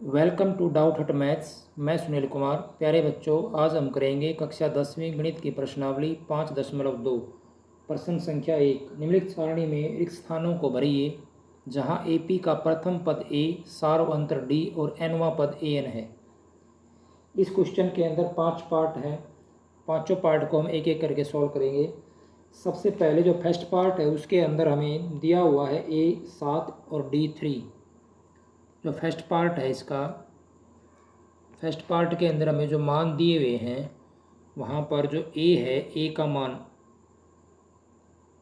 Welcome to doubt हट maths. मैं सुनील कुमार। प्यारे बच्चों, आज हम करेंगे कक्षा 10वीं गणित की प्रश्नावली 5.2। प्रश्न संख्या 1। निम्नलिखित सारणी में रिक्त स्थानों को भरिए जहां AP का प्रथम पद A, सार्व अंतर D और nवां पद AN है। इस क्वेश्चन के अंदर 5 पार्ट हैं। पांचों पार्ट को हम एक एक करके सॉल्व करेंगे। सबसे पहले जो फर्स्ट पार्ट है उसके अंदर हमें दिया हुआ है A 7 और D 3। जो फर्स्ट पार्ट है इसका, फर्स्ट पार्ट के अंदर हमें जो मान दिए हुए हैं वहाँ पर जो A है, A का मान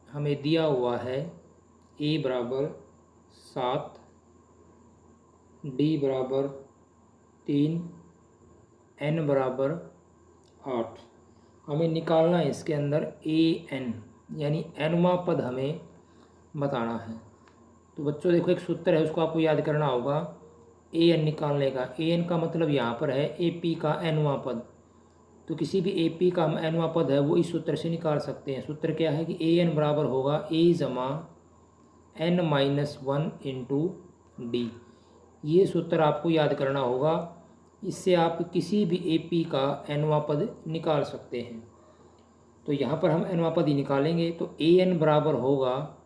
हमें दिया हुआ है A बराबर 7, D बराबर 3, N बराबर 8। हमें निकालना है इसके अंदर AN, यानी nवां पद हमें बताना है। तो बच्चों देखो, एक सूत्र है उसको आपको याद करना होगा। AN निकालने का, AN का मतलब यहाँ पर है AP का nवां पद। तो किसी भी AP का nवां पद है वो इस सूत्र से निकाल सकते हैं। सूत्र क्या है कि AN बराबर होगा A जमा n-1 इंटू D। ये सूत्र आपको याद करना होगा। इससे आप किसी भी AP का nवां पद निकाल सकते हैं। तो यहाँ पर हम nवां पद ही निकालेंगे। तो AN बराबर होगा,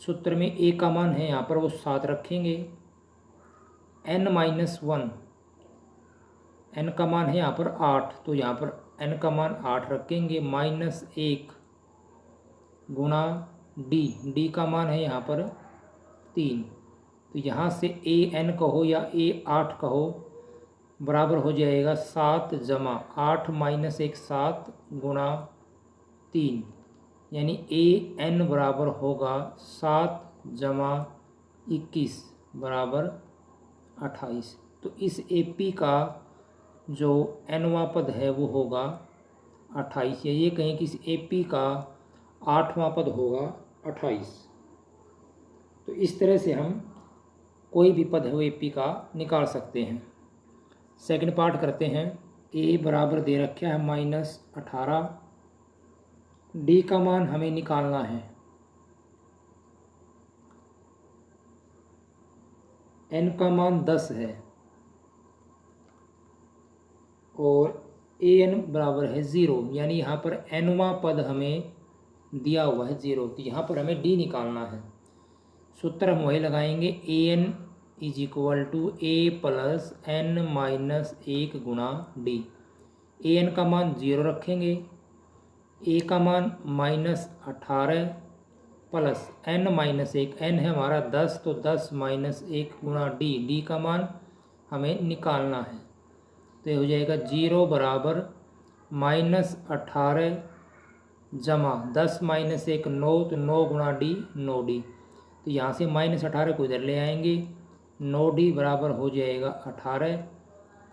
सूत्र में A का मान है यहाँ पर वो 7 रखेंगे, n-1, n का मान है यहाँ पर 8, तो यहाँ पर n का मान 8 रखेंगे, -1 गुणा D का मान है यहाँ पर 3। तो यहाँ से AN कहो या A8 कहो, बराबर हो जाएगा 7 जमा 8 - 1 7 गुणा 3, यानी AN बराबर होगा 7 जमा 21 बराबर 28। तो इस AP का जो nवां पद है वो होगा 28, या ये कहें कि इस AP का 8वां पद होगा 28। तो इस तरह से हम कोई भी पद है वो AP का निकाल सकते हैं। सेकंड पार्ट करते हैं। A बराबर दे रखा है -18, D का मान हमें निकालना है, N का मान 10 है और AN बराबर है 0, यानी यहाँ पर nवां पद हमें दिया हुआ है 0। तो यहाँ पर हमें D निकालना है। सूत्र हम वही लगाएंगे, AN = A प्लस n-1 गुणा D। AN का मान 0 रखेंगे, A का मान -18 प्लस n-1, n है हमारा 10, तो 10 - 1 गुणा D का मान हमें निकालना है। तो ये हो जाएगा 0 बराबर -18 जमा 10 - 1 9, तो 9 गुणा D 9D। तो यहाँ से -18 को इधर ले आएंगे, 9D बराबर हो जाएगा 18,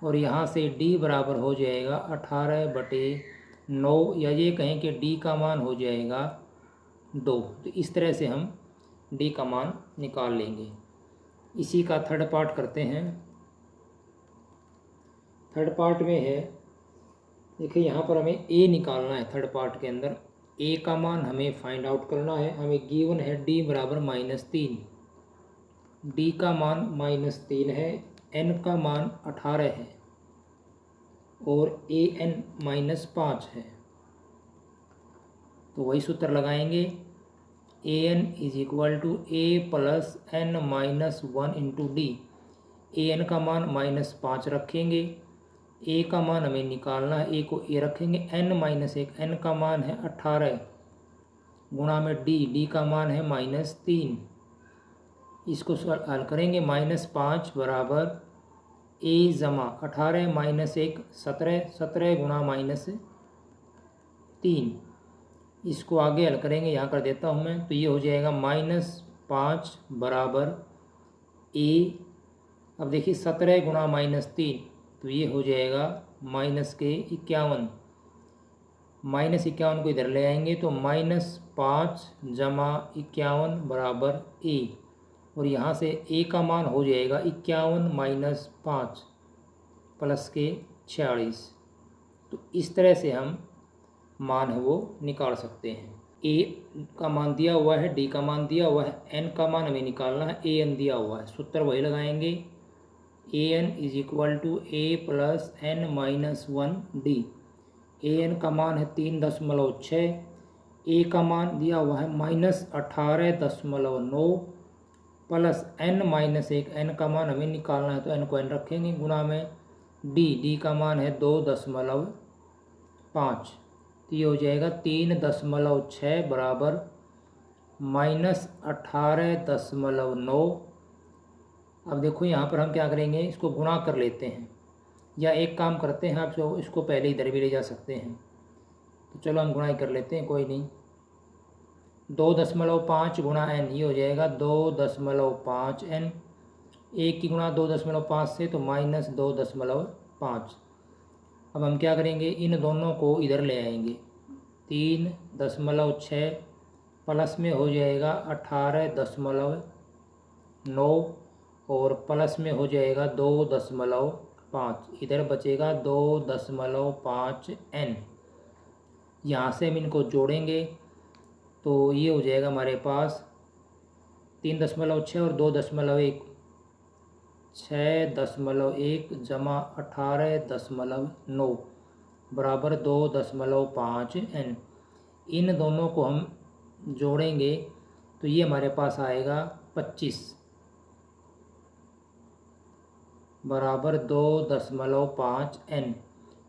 और यहाँ से D बराबर हो जाएगा 18/9, या ये कहें कि D का मान हो जाएगा 2। तो इस तरह से हम D का मान निकाल लेंगे। इसी का थर्ड पार्ट करते हैं। थर्ड पार्ट में है, देखिए यहाँ पर हमें A निकालना है। थर्ड पार्ट के अंदर A का मान हमें फाइंड आउट करना है। हमें गिवन है D बराबर -3, D का मान -3 है, N का मान 18 है और AN -5 है। तो वही सूत्र लगाएंगे, AN = A plus n-1 into D। AN का मान -5 रखेंगे, A का मान हमें निकालना है, A को A रखेंगे, n-1, N का मान है 18 गुणा में D का मान है -3। इसको हल करेंगे, -5 बराबर A जमा 18 - 1 17, 17 गुणा -3। इसको आगे हल करेंगे, यहाँ कर देता हूँ मैं। तो ये हो जाएगा -5 बराबर A, अब देखिए 17 गुणा -3, तो ये हो जाएगा -51। -51 को इधर ले आएंगे, तो -5 जमा 51 बराबर A, और यहाँ से A का मान हो जाएगा 51 - 5 प्लस के 46। तो इस तरह से हम मान है वो निकाल सकते हैं। A का मान दिया हुआ है, D का मान दिया हुआ है, N का मान हमें निकालना है, AN दिया हुआ है। सूत्र वही लगाएंगे, A N is equal to A plus N minus 1D। A N का मान है 3.6, ए का मान दिया हुआ है -18.9 प्लस n माइनस 1, एन का मान हमें निकालना है तो एन को एन रखेंगे, गुणा में डी का मान है 2.5, तो ये हो जाएगा 3.6 बराबर -18.9। अब देखो यहाँ पर हम क्या करेंगे, इसको गुणा कर लेते हैं, या एक काम करते हैं आप जो इसको पहले इधर भी ले जा सकते हैं, तो चलो हम गुणा ही कर लेते हैं, कोई नहीं। 2.5 गुणा n, ये हो जाएगा 2.5 n, एक की गुणा 2.5 से तो -2.5। अब हम क्या करेंगे, इन दोनों को इधर ले आएंगे, 3.6 प्लस में हो जाएगा 18.9 और प्लस में हो जाएगा 2.5, इधर बचेगा 2.5 n। यहाँ से हम इनको जोड़ेंगे तो ये हो जाएगा हमारे पास 3.6 और 2.1, 6.1 जमा 18.9 बराबर 2.5 n। इन दोनों को हम जोड़ेंगे तो ये हमारे पास आएगा 25 बराबर 2.5 n,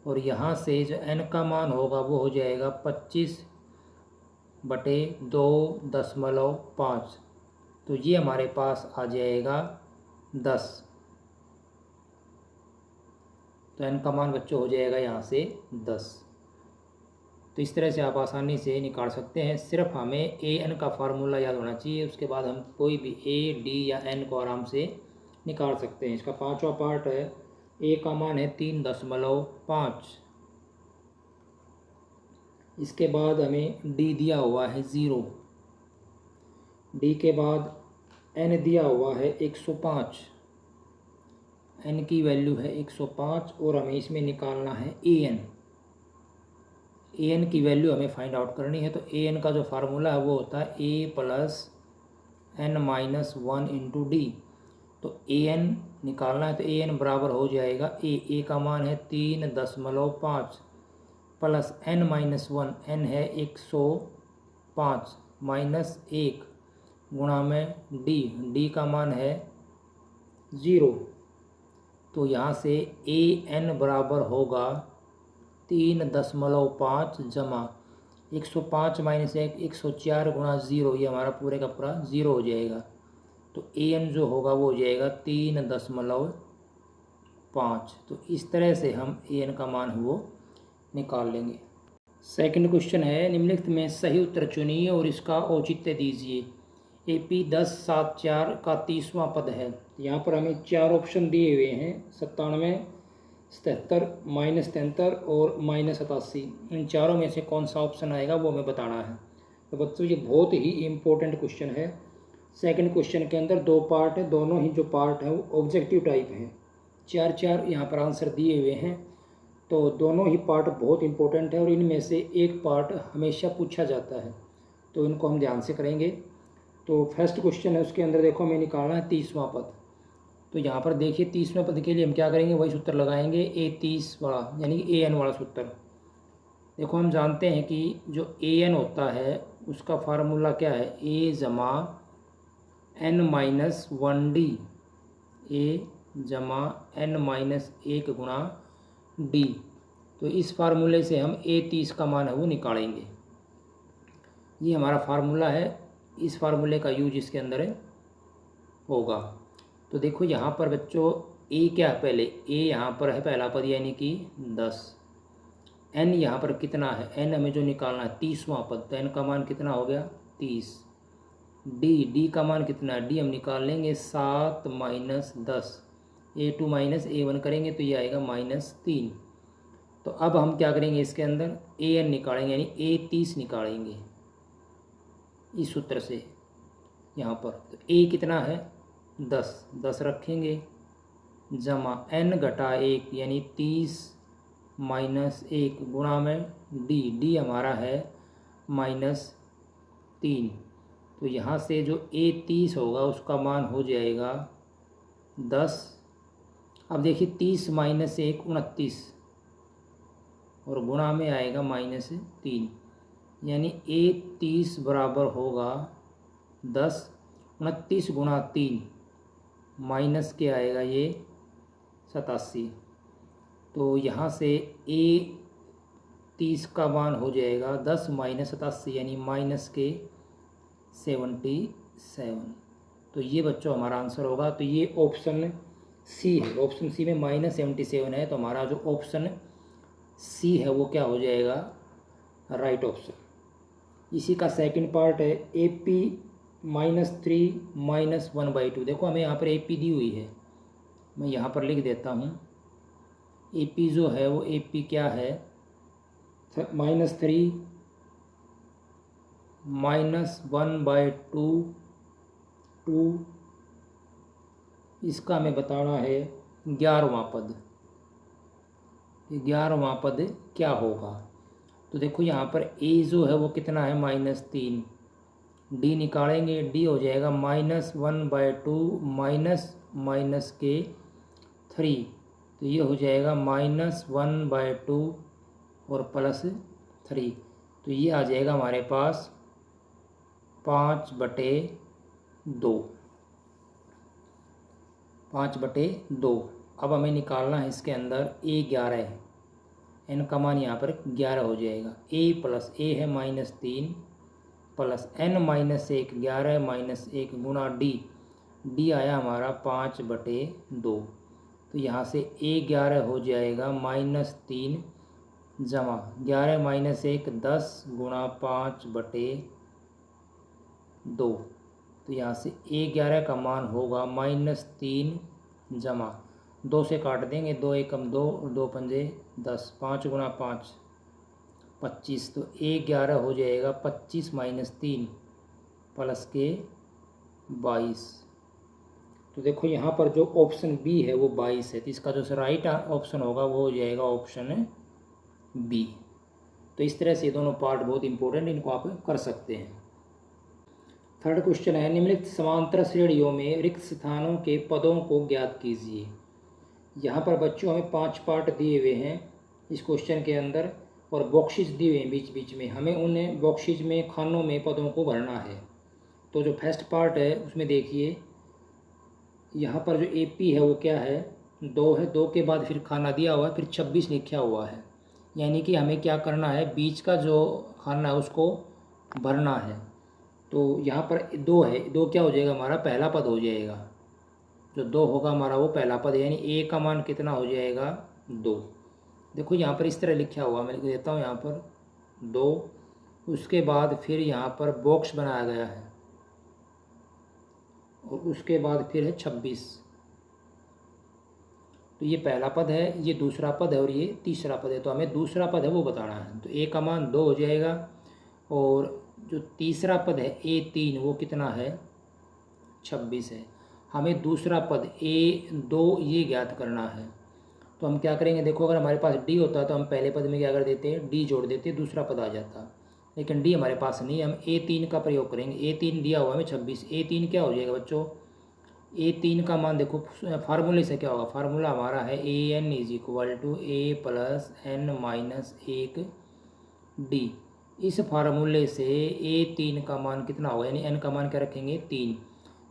और यहाँ से जो n का मान होगा वो हो जाएगा 25/2.5, तो ये हमारे पास आ जाएगा 10। तो n का मान बच्चों हो जाएगा यहाँ से 10। तो इस तरह से आप आसानी से निकाल सकते हैं, सिर्फ हमें ए एन का फार्मूला याद होना चाहिए, उसके बाद हम कोई भी ए डी या एन को आराम से निकाल सकते हैं। इसका पांचवा पार्ट है, ए का मान है 3.5, इसके बाद हमें डी दिया हुआ है 0, डी के बाद एन दिया हुआ है 105, एन की वैल्यू है 105 और हमें इसमें निकालना है ए एन की वैल्यू हमें फाइंड आउट करनी है। तो ए एन का जो फार्मूला है वो होता है A plus N minus 1 into D. तो ए एन निकालना है तो ए एन बराबर हो जाएगा ए का मान है 3.5 प्लस एन माइनस 1, एन है 105 माइनस 1 गुणा में डी का मान है 0। तो यहाँ से ए एन बराबर होगा 3.5 जमा 105 माइनस 1, 104 गुणा 0, ये हमारा पूरे का पूरा 0 हो जाएगा। तो ए एन जो होगा वो हो जाएगा 3.5। तो इस तरह से हम ए एन का मान वो निकाल लेंगे। सेकंड क्वेश्चन है, निम्नलिखित में सही उत्तर चुनिए और इसका औचित्य दीजिए। AP 1074 का 30वां पद है। यहाँ पर हमें 4 ऑप्शन दिए हुए हैं, 97, 77, -73 और -87। इन चारों में से कौन सा ऑप्शन आएगा वो हमें बताना है। तो बच्चों ये बहुत ही इम्पोर्टेंट क्वेश्चन है। सेकंड क्वेश्चन के अंदर 2 पार्ट है, दोनों ही जो पार्ट है वो ऑब्जेक्टिव टाइप हैं। 4 यहाँ पर आंसर दिए हुए हैं, तो दोनों ही पार्ट बहुत इंपॉर्टेंट है और इनमें से एक पार्ट हमेशा पूछा जाता है, तो इनको हम ध्यान से करेंगे। तो फर्स्ट क्वेश्चन है, उसके अंदर देखो हमें निकालना है 30वां पद। तो यहाँ पर देखिए 30वें पद के लिए हम क्या करेंगे, वही सूत्र लगाएंगे A30 वाला, यानी कि AN वाला सूत्र। देखो हम जानते हैं कि जो AN होता है उसका फार्मूला क्या है, A जमा N माइनस 1D, A जमा N माइनस 1 गुणा D। तो इस फार्मूले से हम A30 का मान है वो निकालेंगे। ये हमारा फार्मूला है, इस फार्मूले का यूज इसके अंदर होगा। तो देखो यहाँ पर बच्चों ए क्या है, पहले ए यहाँ पर है पहला पद यानी कि 10, एन यहाँ पर कितना है, एन हमें जो निकालना है 30वां पद, तो एन का मान कितना हो गया 30। डी का मान कितना है, डी हम निकाल लेंगे 7 माइनस 10, A2 माइनस A1 करेंगे तो ये आएगा -3। तो अब हम क्या करेंगे, इसके अंदर AN निकालेंगे यानी A30 निकालेंगे इस सूत्र से। यहाँ पर तो A कितना है 10 रखेंगे, जमा N घटा 1 यानी 30 माइनस 1 गुणा में डी हमारा है -3। तो यहाँ से जो A30 होगा उसका मान हो जाएगा 10 अब देखिए 30 माइनस 1 29 और गुणा में आएगा -3, यानी A30 बराबर होगा 10। 29 गुणा 3 माइनस के आएगा ये 87। तो यहाँ से A30 का मान हो जाएगा 10 माइनस 87 यानी माइनस के 77। तो ये बच्चों हमारा आंसर होगा। तो ये ऑप्शन सी है। ऑप्शन सी में -77 है, तो हमारा जो ऑप्शन सी है वो क्या हो जाएगा, राइट ऑप्शन। इसी का सेकंड पार्ट है AP -3 -1/2। देखो हमें यहाँ पर AP दी हुई है, मैं यहाँ पर लिख देता हूँ। AP जो है वो AP क्या है, -3 -1/2 2, इसका हमें बताना है 11वां पद। 11वां पद क्या होगा। तो देखो यहाँ पर A जो है वो कितना है -3, D निकालेंगे, D हो जाएगा -1/2 माइनस के 3, तो ये हो जाएगा -1/2 और +3, तो ये आ जाएगा हमारे पास 5/2। 5/2। अब हमें निकालना है इसके अंदर A11 है, n का मान यहाँ पर 11 हो जाएगा। A प्लस A है -3 प्लस n -1 11 -1 गुणा D आया हमारा 5/2। तो यहाँ से A11 हो जाएगा -3 जमा 11 -1 10 गुणा 5/2। तो यहाँ से A11 का मान होगा -3 जमा 2 से काट देंगे, 2 एकम 2 और 2 पंजे 10, 5 गुणा 5 25। तो A11 हो जाएगा 25 -3 प्लस के 22। तो देखो यहाँ पर जो ऑप्शन बी है वो 22 है, तो इसका जो राइट ऑप्शन होगा वो हो जाएगा ऑप्शन बी। तो इस तरह से दोनों पार्ट बहुत इंपॉर्टेंट, इनको आप कर सकते हैं। थर्ड क्वेश्चन है, निम्नलिखित समांतर श्रेणियों में रिक्त स्थानों के पदों को ज्ञात कीजिए। यहाँ पर बच्चों हमें 5 पार्ट दिए हुए हैं इस क्वेश्चन के अंदर, और बॉक्सेस दिए हुए हैं बीच बीच में। हमें उन बॉक्सेस में खानों में पदों को भरना है। तो जो फर्स्ट पार्ट है उसमें देखिए यहाँ पर जो AP है वो क्या है, 2 है, 2 के बाद फिर खाना दिया हुआ है, फिर 26 लिखा हुआ है। यानी कि हमें क्या करना है, बीच का जो खाना है उसको भरना है। तो यहाँ पर 2 है, 2 क्या हो जाएगा, हमारा पहला पद हो जाएगा। जो 2 होगा हमारा वो पहला पद, यानी A का मान कितना हो जाएगा 2। देखो यहाँ पर इस तरह लिखा हुआ, मैं लिख देता हूँ यहाँ पर 2। उसके बाद फिर यहाँ पर बॉक्स बनाया गया है और उसके बाद फिर है 26। तो ये पहला पद है, ये दूसरा पद है और ये तीसरा पद है। तो हमें दूसरा पद है वो बताना है। तो A का मान 2 हो जाएगा, और जो तीसरा पद है A3 वो कितना है 26 है। हमें दूसरा पद A2 ये ज्ञात करना है। तो हम क्या करेंगे, देखो अगर हमारे पास D होता तो हम पहले पद में क्या कर देते, D जोड़ देते, दूसरा पद आ जाता। लेकिन D हमारे पास नहीं है, हम A3 का प्रयोग करेंगे। A3 दिया हुआ हमें 26। A3 क्या हो जाएगा बच्चों, A3 का मान देखो फार्मूले से क्या होगा, फार्मूला हमारा है AN = A + n - 1 D। इस फार्मूले से A3 का मान कितना होगा, यानी n का मान क्या रखेंगे 3।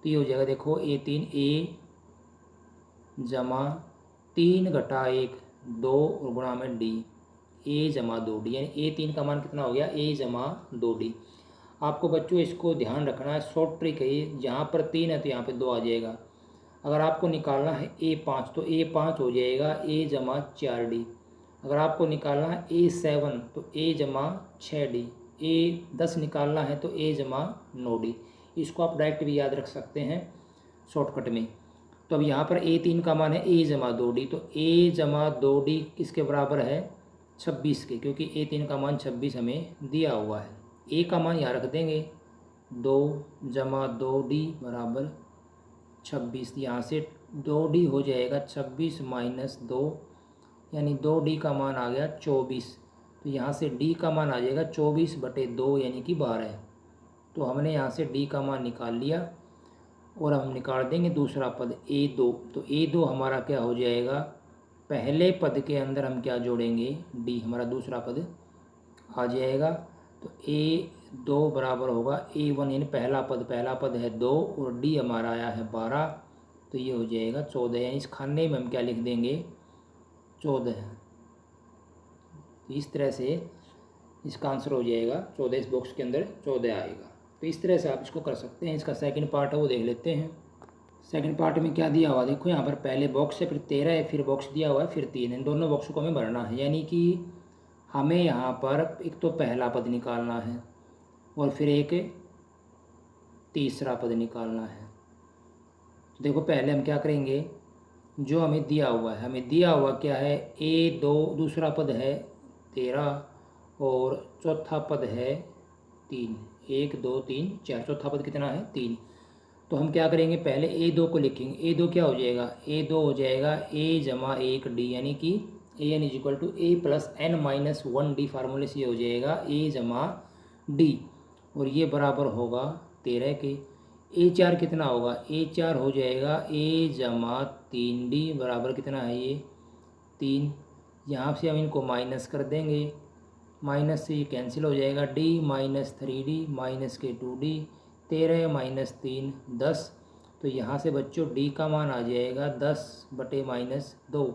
तो ये हो जाएगा देखो A3 A जमा 3 घटा 1 2 और गुणा में D A जमा 2D, यानी A3 का मान कितना हो गया A जमा 2D। आपको बच्चों इसको ध्यान रखना है, शॉर्ट ट्रिक है ये। जहाँ पर 3 है तो यहाँ पे 2 आ जाएगा। अगर आपको निकालना है A5 तो A5 हो जाएगा A जमा 4D। अगर आपको निकालना है A7 तो A जमा 6D। A10 निकालना है तो A जमा 9D। इसको आप डायरेक्ट भी याद रख सकते हैं शॉर्टकट में। तो अब यहाँ पर A3 का मान है A जमा 2D, तो A जमा 2D किसके बराबर है 26 के, क्योंकि A3 का मान 26 हमें दिया हुआ है। A का मान यहाँ रख देंगे 2 जमा 2D बराबर 26। यहाँ से 2D हो जाएगा 26 - 2, यानी 2D का मान आ गया 24। तो यहाँ से D का मान आ जाएगा 24/2 यानी कि 12। तो हमने यहाँ से D का मान निकाल लिया। और हम निकाल देंगे दूसरा पद a2। तो a2 हमारा क्या हो जाएगा, पहले पद के अंदर हम क्या जोड़ेंगे, d, हमारा दूसरा पद आ जाएगा। तो a2 बराबर होगा a1, यानी पहला पद है 2 और d हमारा आया है 12, तो ये हो जाएगा 14। यानी इस खाने में हम क्या लिख देंगे, 14। तो इस तरह से इसका आंसर हो जाएगा 14, इस बॉक्स के अंदर 14 आएगा। तो इस तरह से आप इसको कर सकते हैं। इसका सेकंड पार्ट है वो देख लेते हैं। सेकंड पार्ट में क्या दिया हुआ, देखो यहाँ पर पहले बॉक्स है, फिर 13 है, फिर बॉक्स दिया हुआ है, फिर 3 है। इन दोनों बॉक्स को हमें भरना है, यानी कि हमें यहाँ पर एक तो पहला पद निकालना है और फिर एक तीसरा पद निकालना है। तो देखो पहले हम क्या करेंगे, जो हमें दिया हुआ है, हमें दिया हुआ क्या है, a2, दूसरा पद है 13 और चौथा पद है 3। 1 2 3 4, चौथा पद कितना है 3। तो हम क्या करेंगे, पहले a2 को लिखेंगे। a2 क्या हो जाएगा, a2 हो जाएगा a जमा 1 d, यानी कि an is equal to a plus n-1 d, फार्मूले से हो जाएगा a जमा d, और ये बराबर होगा 13 के। a4 कितना होगा, a4 हो जाएगा a जमा 3d, बराबर कितना है ये 3। यहाँ से हम इनको माइनस कर देंगे, माइनस से ये कैंसिल हो जाएगा, d माइनस 3d माइनस के 2d, 13 माइनस 3 10। तो यहाँ से बच्चों d का मान आ जाएगा 10 बटे -2,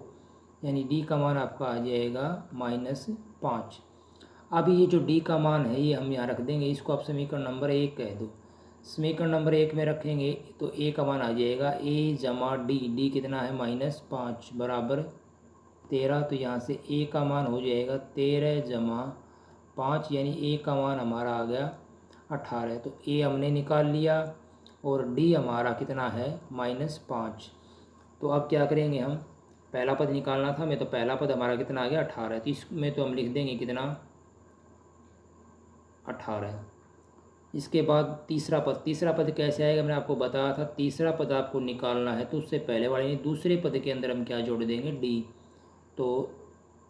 यानी d का मान आपका आ जाएगा -5। अब ये जो d का मान है ये हम यहाँ रख देंगे, इसको आप समीकरण नंबर 1 कह दो। समीकरण नंबर 1 में रखेंगे तो a का मान आ जाएगा a जमा d कितना है -5 बराबर 13। तो यहाँ से a का मान हो जाएगा 13 जमा 5, यानी a का मान हमारा आ गया 18। तो a हमने निकाल लिया और d हमारा कितना है -5। तो अब क्या करेंगे, हम पहला पद निकालना था हमें, तो पहला पद हमारा कितना आ गया 18। तो इसमें तो हम लिख देंगे कितना 18। इसके बाद तीसरा पद कैसे आएगा, मैंने आपको बताया था। तीसरा पद आपको निकालना है तो उससे पहले वाले दूसरे पद के अंदर हम क्या जोड़ देंगे, d। तो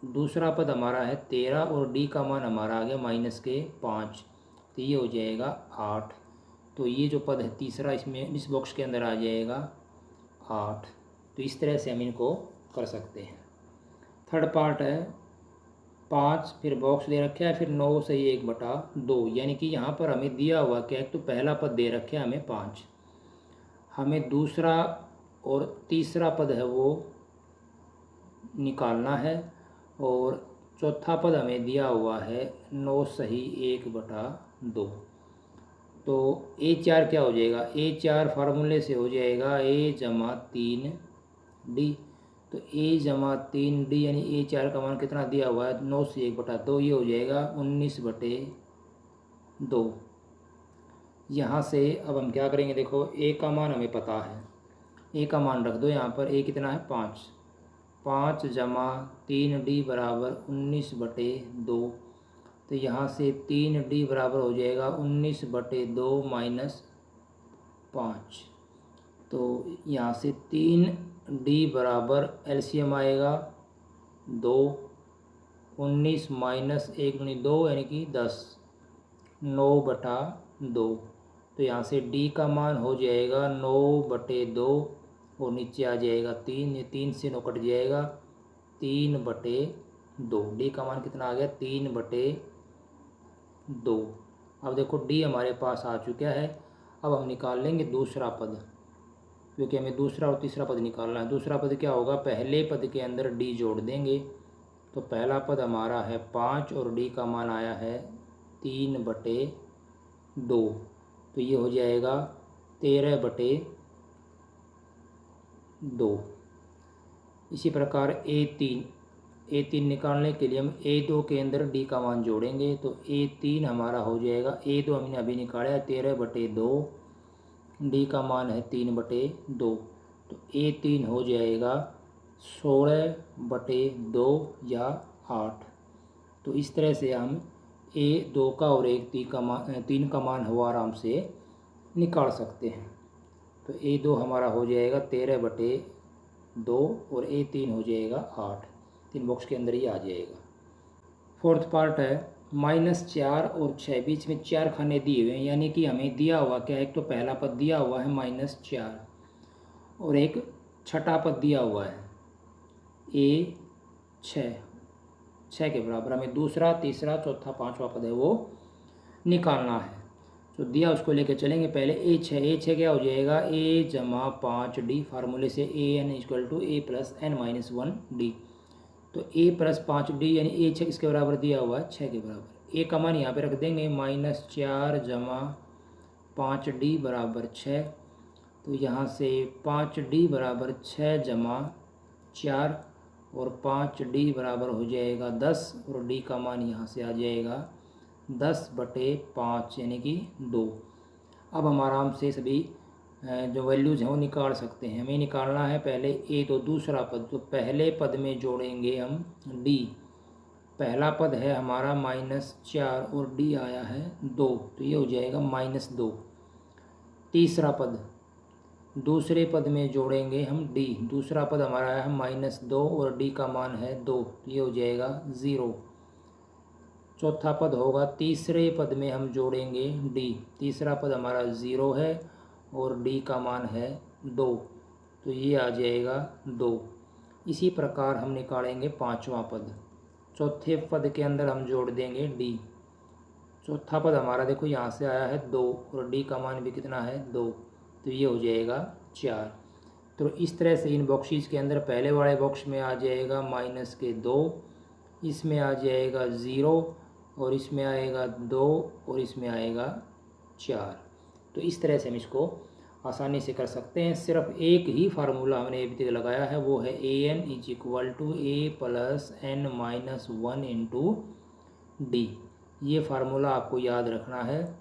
दूसरा पद हमारा है 13 और d का मान हमारा आ गया -5, तो ये हो जाएगा 8। तो ये जो पद है तीसरा, इसमें इस बॉक्स के अंदर आ जाएगा 8। तो इस तरह से हम इनको कर सकते हैं। थर्ड पार्ट है 5, फिर बॉक्स दे रखे है, फिर 9 से 1/2, यानी कि यहाँ पर हमें दिया हुआ क्या है, तो पहला पद दे रखे है हमें 5, हमें दूसरा और तीसरा पद है वो निकालना है, और चौथा पद हमें दिया हुआ है 9 सही 1/2। तो a4 क्या हो जाएगा, a4 फार्मूले से हो जाएगा a जमा 3d। तो a जमा 3d, यानी a4 का मान कितना दिया हुआ है 9 से 1/2, ये हो जाएगा 19/2। यहाँ से अब हम क्या करेंगे, देखो a का मान हमें पता है, a का मान रख दो यहाँ पर। a कितना है 5 जमा 3d बराबर 19/2। तो यहाँ से 3d बराबर हो जाएगा 19/2 -5। तो यहाँ से 3d बराबर एलसीएम आएगा 2, 19 माइनस 1 दूनी 2, यानी कि 10, 9/2। तो यहाँ से d का मान हो जाएगा 9/2 और नीचे आ जाएगा 3, ये 3 से 9 कट जाएगा 3/2। d का मान कितना आ गया 3/2। अब देखो d हमारे पास आ चुका है। अब हम निकाल लेंगे दूसरा पद, क्योंकि हमें दूसरा और तीसरा पद निकालना है। दूसरा पद क्या होगा, पहले पद के अंदर d जोड़ देंगे। तो पहला पद हमारा है 5 और d का मान आया है 3/2, तो ये हो जाएगा 13/2। इसी प्रकार a3 निकालने के लिए हम a2 के अंदर d का मान जोड़ेंगे। तो a3 हमारा हो जाएगा, a2 हमने अभी निकाला है 13/2, d का मान है 3/2। तो a3 हो जाएगा 16/2 या 8। तो इस तरह से हम a2 का और a3 का मान हो आराम से निकाल सकते हैं। तो a2 हमारा हो जाएगा 13/2 और a3 हो जाएगा 8। 3 बॉक्स के अंदर ही आ जाएगा। फोर्थ पार्ट है -4 और 6 बीच में 4 खाने दिए हुए हैं, यानी कि हमें दिया हुआ क्या है, एक तो पहला पद दिया हुआ है -4 और एक छठा पद दिया हुआ है a 6 के बराबर। हमें दूसरा, तीसरा, चौथा, पांचवा पद है वो निकालना है। तो दिया उसको लेके चलेंगे। पहले a6 क्या हो जाएगा, a जमा 5d, फार्मूले से an equal to a plus n-1d। तो a प्लस 5d यानी a6 किसके बराबर दिया हुआ है, 6 के बराबर। a का मान यहाँ पे रख देंगे, -4 जमा 5d बराबर 6। तो यहाँ से 5d बराबर 6 जमा 4 और 5d बराबर हो जाएगा 10 और d का मान यहाँ से आ जाएगा 10/5 यानी कि 2। अब हम आराम से सभी जो वैल्यूज़ हैं वो निकाल सकते हैं। हमें निकालना है पहले a, तो दूसरा पद, तो पहले पद में जोड़ेंगे हम d। पहला पद है हमारा -4 और d आया है 2, तो ये हो जाएगा -2। तीसरा पद, दूसरे पद में जोड़ेंगे हम d। दूसरा पद हमारा है -2 और d का मान है 2, तो ये हो जाएगा 0। चौथा पद होगा, तीसरे पद में हम जोड़ेंगे d। तीसरा पद हमारा 0 है और d का मान है 2, तो ये आ जाएगा 2। इसी प्रकार हम निकालेंगे पांचवा पद। चौथे पद के अंदर हम जोड़ देंगे d। चौथा पद हमारा देखो यहाँ से आया है 2 और d का मान भी कितना है 2, तो ये हो जाएगा 4। तो इस तरह से इन बॉक्सेस के अंदर पहले वाले बॉक्स में आ जाएगा -2, इसमें आ जाएगा 0 और इसमें आएगा 2 और इसमें आएगा 4। तो इस तरह से हम इसको आसानी से कर सकते हैं। सिर्फ एक ही फार्मूला हमने अभी तक लगाया है, वो है an = a plus n-1 × d। ये फार्मूला आपको याद रखना है,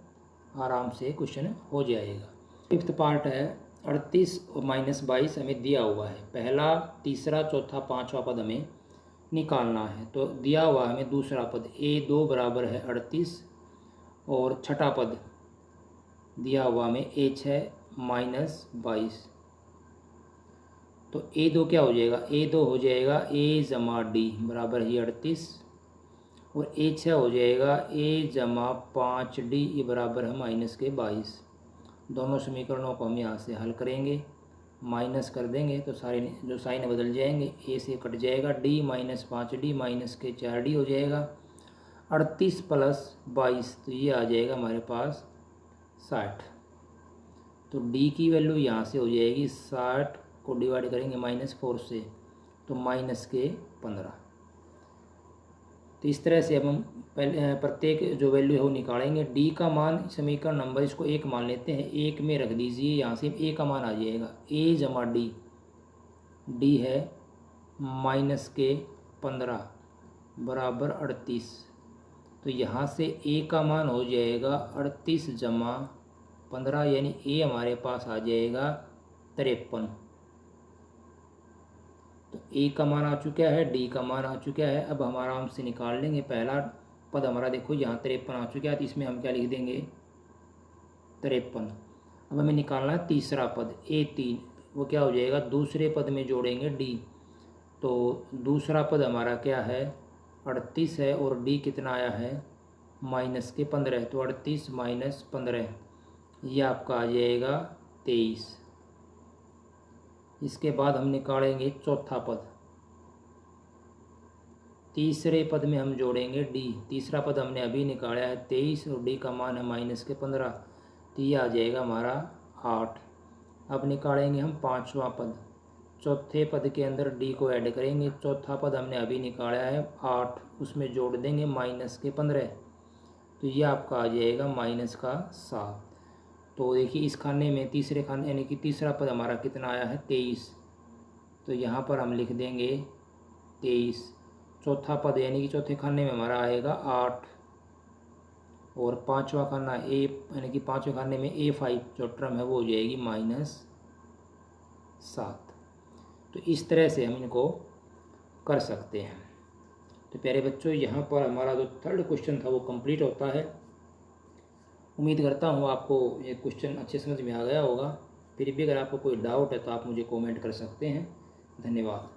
आराम से क्वेश्चन हो जाएगा। फिफ्थ पार्ट है 38 और -22 हमें दिया हुआ है। पहला, तीसरा, चौथा, पांचवा पद हमें निकालना है। तो दिया हुआ हमें दूसरा पद a2 बराबर है 38 और छठा पद दिया हुआ हमें a6 -22। तो a2 क्या हो जाएगा, a2 हो जाएगा a जमा d बराबर ही 38 और a6 हो जाएगा a जमा 5d, ये बराबर है -22। दोनों समीकरणों को हम यहाँ से हल करेंगे, माइनस कर देंगे तो सारे जो साइन बदल जाएंगे, a से कट जाएगा, d -5d -4d हो जाएगा। 38 + 22, तो ये आ जाएगा हमारे पास 60। तो d की वैल्यू यहाँ से हो जाएगी 60 को डिवाइड करेंगे -4 से, तो -15। तो इस तरह से अब हम पहले प्रत्येक जो वैल्यू है वो निकालेंगे। d का मान, समीकरण नंबर इसको 1 मान लेते हैं, 1 में रख दीजिए, यहाँ से a का मान आ जाएगा a जमा d। d है -15 बराबर 38, तो यहाँ से a का मान हो जाएगा 38 जमा 15, यानी a हमारे पास आ जाएगा 53। तो a का मान आ चुका है, d का मान आ चुका है। अब हम आराम से निकाल लेंगे। पहला पद हमारा देखो यहाँ 53 आ चुका है, तो इसमें हम क्या लिख देंगे 53। अब हमें निकालना है तीसरा पद a3, वो क्या हो जाएगा, दूसरे पद में जोड़ेंगे d। तो दूसरा पद हमारा क्या है 38 है और d कितना आया है -15, तो 38 - 15 ये आपका आ जाएगा 23। इसके बाद हम निकालेंगे चौथा पद। तीसरे पद में हम जोड़ेंगे d। तीसरा पद हमने अभी निकाला है 23 और d का मान है -15, तो ये आ जाएगा हमारा 8। अब निकालेंगे हम पांचवा पद। चौथे पद के अंदर d को ऐड करेंगे। चौथा पद हमने अभी निकाला है 8, उसमें जोड़ देंगे -15, तो ये आपका आ जाएगा -7। तो देखिए इस खाने में, तीसरे खाने यानी कि तीसरा पद हमारा कितना आया है 23, तो यहाँ पर हम लिख देंगे 23। चौथा पद यानी कि चौथे खाने में हमारा आएगा 8 और पांचवा खाना a यानी कि पांचवें खाने में a5 जो टर्म है वो हो जाएगी -7। तो इस तरह से हम इनको कर सकते हैं। तो प्यारे बच्चों, यहाँ पर हमारा जो थर्ड क्वेश्चन था वो कंप्लीट होता है। उम्मीद करता हूँ आपको ये क्वेश्चन अच्छे समझ में आ गया होगा। फिर भी अगर आपको कोई डाउट है तो आप मुझे कमेंट कर सकते हैं। धन्यवाद।